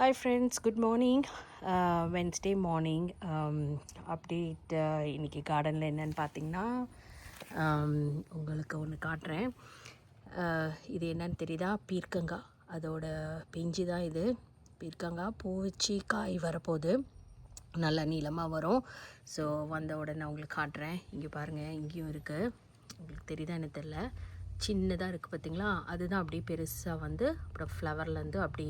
Hi friends, good morning. Wednesday morning update. இன்றைக்கி கார்டனில் என்னென்னு பார்த்தீங்கன்னா உங்களுக்கு ஒன்று காட்டுறேன். இது என்னன்னு தெரியுதா? பீர்க்கங்காய். அதோட பிஞ்சு தான் இது. பீர்க்கங்காய் பூ வச்சு காய் வரப்போகுது. நல்லா நீளமாக வரும். ஸோ வந்த உடனே உங்களுக்கு காட்டுறேன். இங்கே பாருங்கள், இங்கேயும் இருக்குது. உங்களுக்கு தெரியுதா எனக்கு தெரில, சின்னதாக இருக்குது பார்த்திங்களா? அதுதான் அப்படியே பெருசாக வந்து அப்புறம் ஃப்ளவர்லேருந்து அப்படி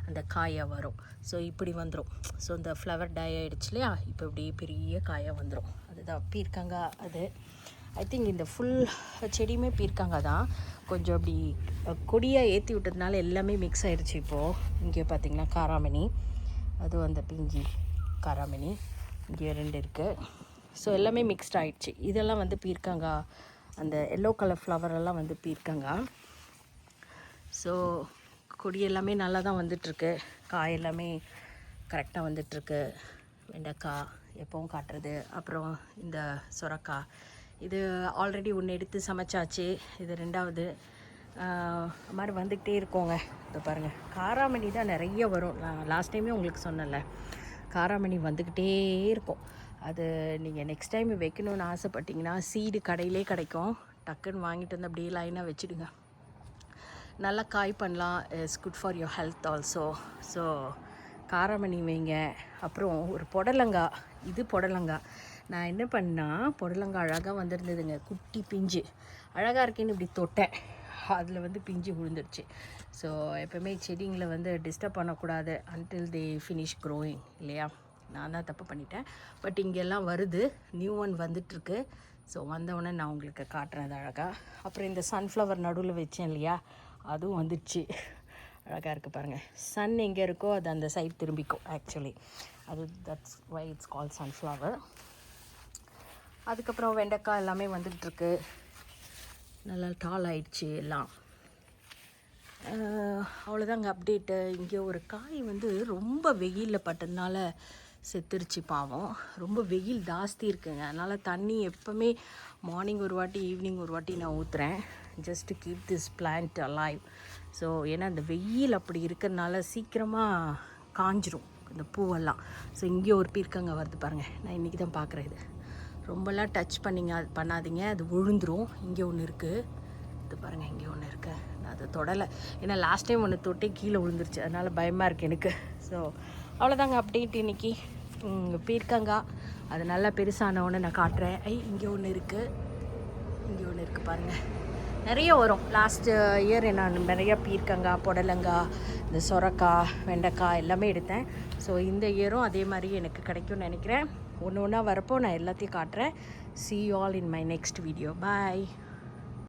அந்த காயாக வரும். ஸோ இப்படி வந்துடும். ஸோ இந்த ஃப்ளவர் டை ஆகிடுச்சு இல்லையா? இப்போ இப்படி பெரிய காயாக வந்துடும். அதுதான் பீர்க்கங்காய். அது ஐ திங்க் இந்த ஃபுல் செடியுமே பீர்க்கங்காய் தான். கொஞ்சம் அப்படி கொடியாக ஏற்றி விட்டதுனால எல்லாமே மிக்ஸ் ஆகிடுச்சு. இப்போது இங்கே பார்த்திங்கன்னா காராமணி, அதுவும் அந்த பிஞ்சி காராமணி இங்கே 2 இருக்குது. ஸோ எல்லாமே மிக்ஸ்ட் ஆகிடுச்சு. இதெல்லாம் வந்து பீர்க்கங்காய். அந்த எல்லோ கலர் ஃப்ளவரெல்லாம் வந்து பீர்க்கங்காய். ஸோ கொடி எல்லாமே நல்லா தான் வந்துட்டுருக்கு. காய் எல்லாமே கரெக்டாக வந்துட்டுருக்கு. வெண்டைக்காய் எப்போவும் காட்டுறது. அப்புறம் இந்த சுரக்காய், இது ஆல்ரெடி ஒன்று எடுத்து சமைச்சாச்சு. இது 2வது மாதிரி வந்துக்கிட்டே இருக்கோங்க. இப்போ பாருங்கள், காராமணி தான் நிறைய வரும். லாஸ்ட் டைமே உங்களுக்கு சொன்னேன்ல, காராமணி வந்துக்கிட்டே இருக்கும். அது நீங்கள் நெக்ஸ்ட் டைம் வைக்கணுன்னு ஆசைப்பட்டிங்கன்னா சீடு கடையிலே கிடைக்கும். டக்குன்னு வாங்கிட்டு வந்து அப்படியே லைனாக வச்சுடுங்க. நல்லா காய் பண்ணலாம். It's good for your health also. So காராமணி வைங்க. அப்புறம் ஒரு புடலங்காய். இது புடலங்காய். நான் என்ன பண்ணால், புடலங்காய் அழகாக வந்துருந்ததுங்க. குட்டி பிஞ்சு அழகாக இருக்கேன்னு இப்படி தொட்டேன். அதில் வந்து பிஞ்சு விழுந்துருச்சு. ஸோ எப்போவுமே செடிங்களை வந்து டிஸ்டர்ப் பண்ணக்கூடாது அன்டில் தே ஃபினிஷ் க்ரோயிங் இல்லையா? நான் தான் தப்பு பண்ணிட்டேன். பட் இங்கெல்லாம் வருது, நியூ ஒன் வந்துட்டுருக்கு. ஸோ வந்தவுடனே நான் உங்களுக்கு காட்டுறேன் அது அழகாக. அப்புறம் இந்த சன்ஃப்ளவர் நடுவில் வச்சேன் இல்லையா, அதுவும் வந்துடுச்சு. அழகாக இருக்குது பாருங்கள். சன் எங்கே இருக்கோ அது அந்த சைட் திரும்பிக்கும் ஆக்சுவலி. அது that's why it's called sunflower. அதுக்கப்புறம் வெண்டைக்காய் எல்லாமே வந்துட்டுருக்கு. நல்லா டால் ஆயிடுச்சு எல்லாம். அவ்வளோதாங்க அப்டேட்டு. இங்கே ஒரு காய் வந்து ரொம்ப வெயிலில் பட்டதுனால செத்துருச்சு பாவம். ரொம்ப வெயில் ஜாஸ்தி இருக்குங்க. அதனால் தண்ணி எப்போவுமே மார்னிங் ஒரு வாட்டி, ஈவினிங் ஒரு வாட்டி நான் ஊற்றுறேன், just to keep this plant alive. So ஏன்னா இந்த வெயில் அப்படி இருக்கிறதுனால சீக்கிரமாக காஞ்சிரும் இந்த பூவெல்லாம். ஸோ இங்கே ஒரு பீர்க்கங்காய் வருது பாருங்கள். நான் இன்றைக்கி தான் பார்க்குறேன். இது ரொம்பலாம் டச் பண்ணாதீங்க, அது விழுந்துரும். இங்கே ஒன்று இருக்குது, இது பாருங்கள், இங்கே ஒன்று இருக்குது. நான் அதை தொடலை, ஏன்னா லாஸ்ட் டைம் ஒன்று தொட்டே கீழே விழுந்துருச்சு. அதனால் பயமாக இருக்குது எனக்கு. ஸோ அவ்வளோதாங்க அப்டேட் இன்றைக்கி. பீர்க்கங்காய் அது நல்லா பெருசானவொன்னே நான் காட்டுறேன். இங்கே ஒன்று இருக்குது, இங்கே ஒன்று இருக்குது பாருங்கள். நிறைய வரும். லாஸ்ட் இயர் நான் நிறையா பீர்க்கங்காய், புடலங்காய், இந்த சொரக்காய், வெண்டைக்காய் எல்லாமே எடுத்தேன். ஸோ இந்த இயரும் அதே மாதிரி எனக்கு கிடைக்கும்னு நினைக்கிறேன். ஒன்று ஒன்றா வரப்போ நான் எல்லாத்தையும் காட்டுறேன். See you all in my next video. Bye.